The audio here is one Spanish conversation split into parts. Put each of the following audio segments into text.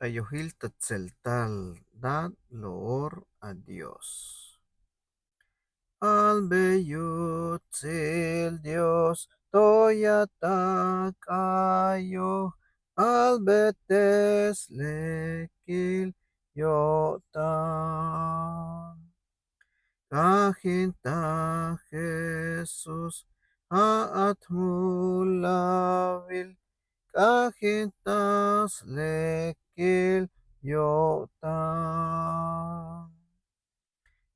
Ayohil Tzeltal, dad loor a Dios. Al bello Dios, toyatak ayo, al betes lekil yotan. Canta Jesús, aat mulavil, kahintas lekil yotan.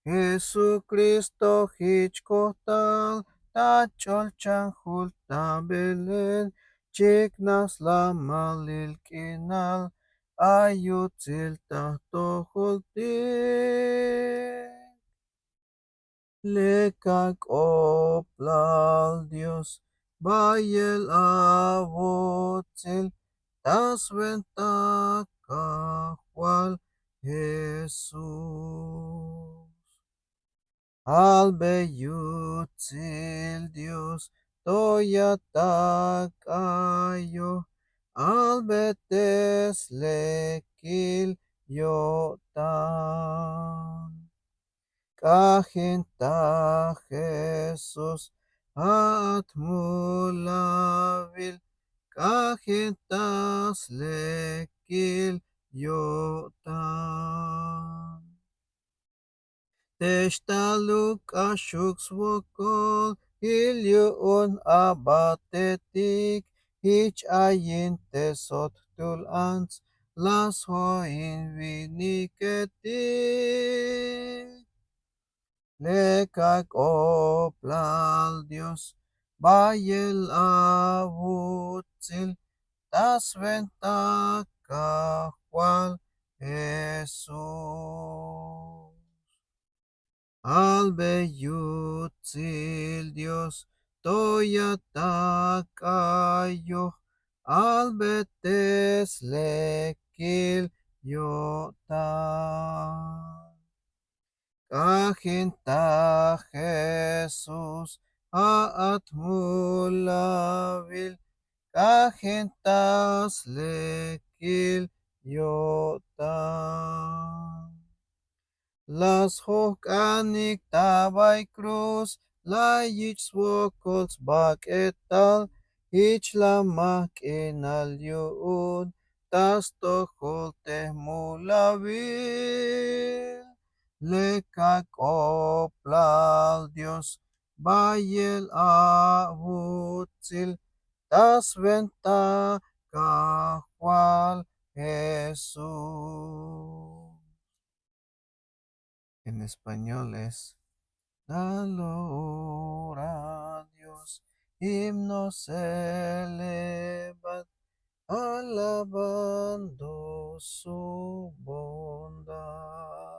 Jesucristo hichkotal, tachol chanjulta Belén, chiknas la malil kinal, ayutzil tahtohulti. Lekak oplal Dios, bayel avotzil, tas venta kahual Jesús. Al beyutzil Dios, toyatakayo, al betes lekil yotan. Cajenta Jesús, at mulavil, cajentas lekil yotan. Teshtaluk ashuk swokol, ilyun abatetik, hich ayin tesot tulans, las hoin viniketik. Lekak oplal Dios, bayel avutzil, tas venta kahual Jesús. Al beyutzil Dios, toyatakayo, al betes lekil yotan. Cajenta Jesús, aat mulavil, cajentas lekil yotan. Las hokanik tabay cruz, la yich swokols bak etal, ich lamak enal yun, tas toholte mulavil. Lekak oplal Dios, bayel avutzil, tas venta kahual Jesús. En español es la a Dios, himnos elevad, alabando su bondad.